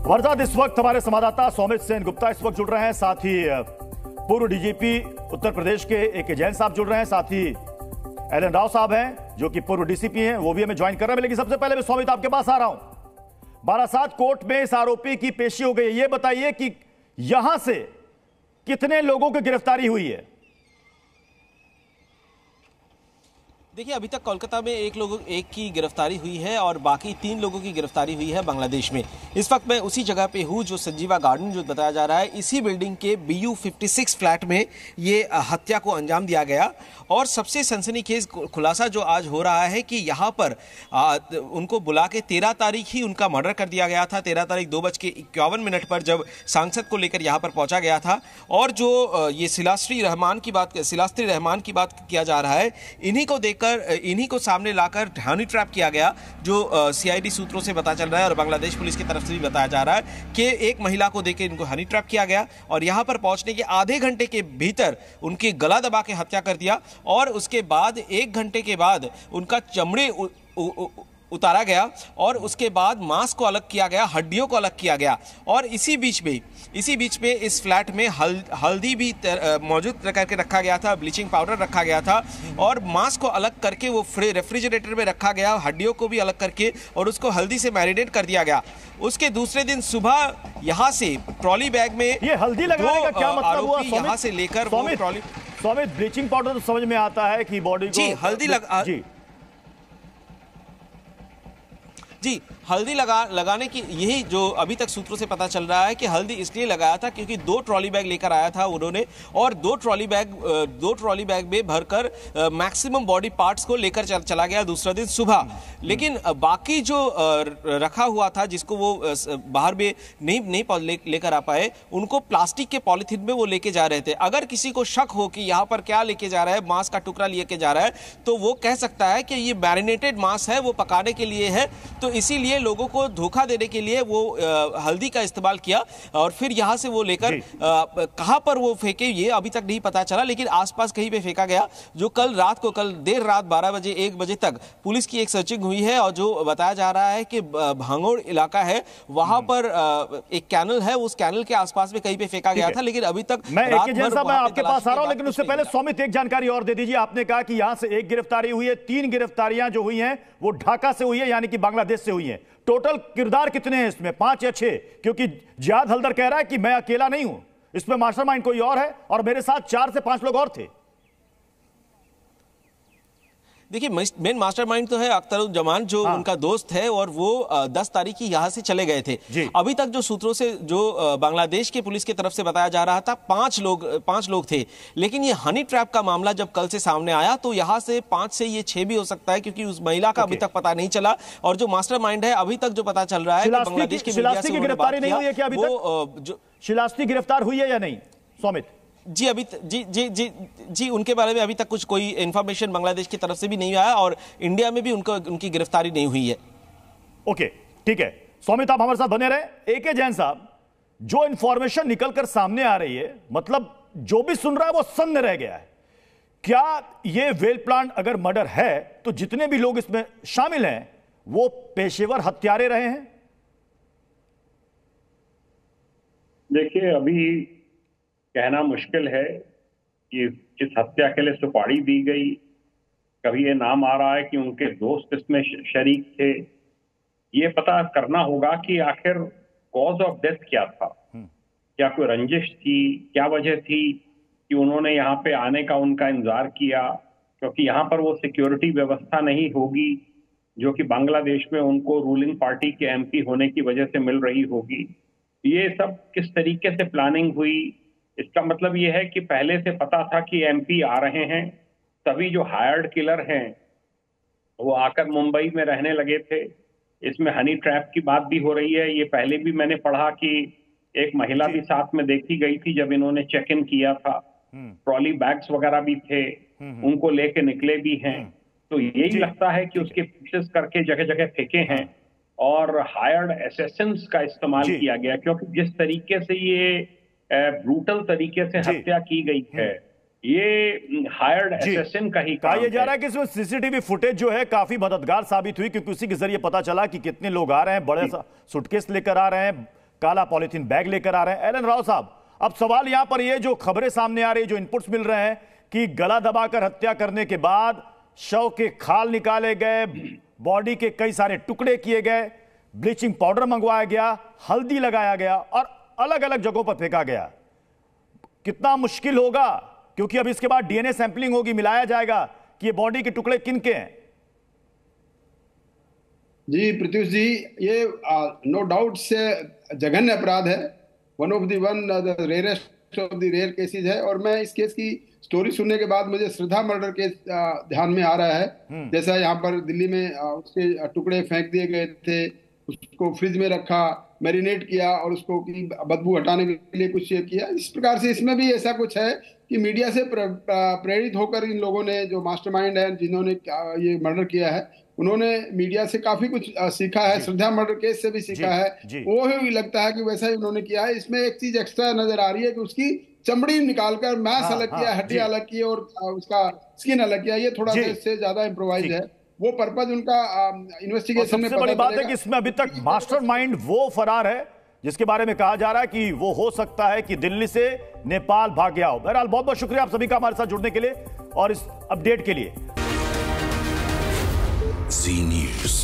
हमारे साथ इस वक्त हमारे संवाददाता सौमित सेन गुप्ता इस वक्त जुड़ रहे हैं, साथ ही पूर्व डीजीपी उत्तर प्रदेश के AK जैन साहब जुड़ रहे हैं, साथ ही एलन राव साहब हैं जो कि पूर्व डीसीपी हैं, वो भी हमें ज्वाइन कर रहे हैं। लेकिन सबसे पहले मैं सौमित आपके पास आ रहा हूं। बारासात कोर्ट में इस आरोपी की पेशी हो गई। ये बताइए कि यहां से कितने लोगों की गिरफ्तारी हुई है? देखिए, अभी तक कोलकाता में एक की गिरफ्तारी हुई है और बाकी 3 लोगों की गिरफ्तारी हुई है बांग्लादेश में। इस वक्त मैं उसी जगह पे हूँ जो संजीवा गार्डन जो बताया जा रहा है, इसी बिल्डिंग के BU 56 फ्लैट में ये हत्या को अंजाम दिया गया। और सबसे सनसनीखेज खुलासा जो आज हो रहा है कि यहाँ पर उनको बुला के 13 तारीख ही उनका मर्डर कर दिया गया था। 13 तारीख 2:51 पर जब सांसद को लेकर यहाँ पर पहुँचा गया था। और जो ये सिलास्त्री रहमान की बात किया जा रहा है, इन्हीं को सामने लाकर हनी ट्रैप किया गया, जो CID सूत्रों से पता चल रहा है और बांग्लादेश पुलिस की तरफ से भी बताया जा रहा है कि एक महिला को देकर इनको हनी ट्रैप किया गया और यहां पर पहुंचने के आधे घंटे के भीतर उनकी गला दबा के हत्या कर दिया। और उसके बाद 1 घंटे के बाद उनका चमड़े उतारा गया और उसके बाद मांस को अलग किया गया, हड्डियों को अलग किया गया। और इसी बीच में इस फ्लैट में हल्दी भी मौजूद करके रखा गया था, ब्लीचिंग पाउडर रखा गया था और मांस को अलग करके वो रेफ्रिजरेटर में रखा गया, हड्डियों को भी अलग करके और उसको हल्दी से मैरिनेट कर दिया गया। उसके दूसरे दिन सुबह यहाँ से ट्रॉली बैग में ये हल्दी लगाने का क्या मतलब हुआ? यहाँ से लेकर ट्रॉली सौमित, ब्लीचिंग पाउडर तो समझ में आता है कि बॉडी को हल्दी हल्दी लगाने की यही जो अभी तक सूत्रों से पता चल रहा है कि हल्दी इसलिए लगाया था क्योंकि 2 ट्रॉली बैग लेकर आया था उन्होंने और 2 ट्रॉली बैग में भरकर मैक्सिमम बॉडी पार्ट्स को लेकर चला गया दूसरा दिन सुबह। लेकिन बाकी जो रखा हुआ था जिसको वो बाहर में नहीं लेकर आ पाए, उनको प्लास्टिक के पॉलिथीन में वो लेके जा रहे थे। अगर किसी को शक हो कि यहाँ पर क्या लेके जा रहा है, मांस का टुकड़ा लेके जा रहा है, तो वो कह सकता है कि ये मैरिनेटेड मांस है, वो पकाने के लिए है। तो इसीलिए लोगों को धोखा देने के लिए वो हल्दी का इस्तेमाल किया और फिर यहां से वो लेकर कहां पर वो फेंके ये अभी तक नहीं पता चला, लेकिन आसपास कहीं पे फेंका गया। जो कल देर रात 12 बजे 1 बजे तक पुलिस की एक सर्चिंग हुई है और जो बताया जा रहा है कि भांगोड़ इलाका है, वहां पर एक कैनल है, उस कैनल के आसपास में कहीं पे फेंका गया था। लेकिन अभी तक मैं आपके पास आ रहा हूं, लेकिन उससे पहले सौमित एक जानकारी और दे दीजिए। आपने कहा कि यहां से 1 गिरफ्तारी हुई है, 3 गिरफ्तारियां जो हुई हैं वो ढाका से हुई है, यानी कि बांग्लादेश से हुई है। टोटल किरदार कितने हैं इसमें, 5 या 6? क्योंकि जियाद हल्दर कह रहा है कि मैं अकेला नहीं हूं, इसमें मास्टरमाइंड कोई और है और मेरे साथ 4 से 5 लोग और थे। देखिए, मेन मास्टरमाइंड तो है अख्तरुज्जमान जो उनका दोस्त है और वो 10 तारीख की यहाँ से चले गए थे। अभी तक जो सूत्रों से जो बांग्लादेश के पुलिस की तरफ से बताया जा रहा था 5 लोग थे। लेकिन ये हनी ट्रैप का मामला जब कल से सामने आया तो यहाँ से 5 से ये 6 भी हो सकता है, क्योंकि उस महिला का अभी तक पता नहीं चला। और जो मास्टरमाइंड है अभी तक जो पता चल रहा है बांग्लादेश की गिरफ्तारी नहीं हुई है क्या? अभी तक शिलास्ती गिरफ्तार हुई है या नहीं सौमित? जी, उनके बारे में अभी तक कोई इंफॉर्मेशन बांग्लादेश की तरफ से भी नहीं आया और इंडिया में भी उनकी गिरफ्तारी नहीं हुई है। ओके, ठीक है सौमित, आप हमारे साथ बने रहे। AK जैन साहब, जो इंफॉर्मेशन निकलकर सामने आ रही है, मतलब जो भी सुन रहा है वो सन्न रह गया है। क्या ये वेल प्लान अगर मर्डर है तो जितने भी लोग इसमें शामिल हैं वो पेशेवर हत्यारे रहे हैं? देखिए, अभी कहना मुश्किल है कि इस हत्या के लिए सुपारी दी गई। कभी ये नाम आ रहा है कि उनके दोस्त इसमें शरीक थे। ये पता करना होगा कि आखिर कॉज ऑफ डेथ क्या था। क्या कोई रंजिश थी, क्या वजह थी कि उन्होंने यहाँ पे आने का उनका इंतजार किया? क्योंकि यहाँ पर वो सिक्योरिटी व्यवस्था नहीं होगी जो कि बांग्लादेश में उनको रूलिंग पार्टी के MP होने की वजह से मिल रही होगी। ये सब किस तरीके से प्लानिंग हुई, इसका मतलब ये है कि पहले से पता था कि MP आ रहे हैं, तभी जो हायर्ड किलर हैं वो आकर मुंबई में रहने लगे थे। इसमें हनी ट्रैप की बात भी हो रही है। ये पहले भी मैंने पढ़ा कि एक महिला भी साथ में देखी गई थी जब इन्होंने चेक इन किया था। ट्रॉली बैग्स वगैरह भी थे, उनको लेके निकले भी हैं। तो यही लगता है कि उसके पीसेस करके जगह जगह फेंके हैं और हायर्ड असैसिन्स का इस्तेमाल किया गया, क्योंकि जिस तरीके से ये ब्रूटल तरीके से हत्या की गई है, ये हायर्ड असैसिन का ही कहा जा रहा है कि इसमें सीसीटीवी फुटेज जो है काफी मददगार साबित हुई, क्योंकि उसी के जरिए पता चला कि कितने लोग आ रहे हैं, बड़े सा सूटकेस लेकर आ रहे हैं, काला पॉलिथीन बैग लेकर आ रहे हैं। एलन राव साहब, अब सवाल यहां पर ये जो खबरें सामने आ रही, जो इनपुट्स मिल रहे हैं कि गला दबाकर हत्या करने के बाद शव के खाल निकाले गए, बॉडी के कई सारे टुकड़े किए गए, ब्लीचिंग पाउडर मंगवाया गया, हल्दी लगाया गया और अलग अलग जगहों पर फेंका गया। कितना मुश्किल होगा, क्योंकि अब इसके बाद डीएनए सैंपलिंग होगी, मिलाया जाएगा कि ये बॉडी के टुकड़े किन के हैं। जी प्रत्युष जी, ये नो डाउट से जघन्य अपराध है, one of the rarest of the rare cases है। और मैं इस केस की स्टोरी सुनने के बाद मुझे श्रद्धा मर्डर केस ध्यान में आ रहा है। जैसा यहाँ पर दिल्ली में उसके टुकड़े फेंक दिए गए थे, उसको फ्रिज में रखा, मैरिनेट किया और उसको की बदबू हटाने के लिए कुछ किया। इस प्रकार से इसमें भी ऐसा कुछ है कि मीडिया से प्रेरित होकर इन लोगों ने, जो मास्टरमाइंड है जिन्होंने ये मर्डर किया है, उन्होंने मीडिया से काफी कुछ सीखा है, श्रद्धा मर्डर केस से भी सीखा है। वो ही लगता है कि वैसा ही उन्होंने किया है। इसमें एक चीज एक्स्ट्रा नजर आ रही है कि उसकी चमड़ी निकालकर मांस अलग किया, हड्डी अलग की और उसका स्किन अलग किया। ये थोड़ा सा इससे ज्यादा इम्प्रोवाइज है। वो पर्पज उनका इन्वेस्टिगेशन में सबसे बड़ी बात है कि इसमें अभी तक मास्टरमाइंड वो फरार है जिसके बारे में कहा जा रहा है कि वो हो सकता है कि दिल्ली से नेपाल भाग गया हो। बहरहाल बहुत बहुत शुक्रिया आप सभी का हमारे साथ जुड़ने के लिए और इस अपडेट के लिए। जी न्यूज़।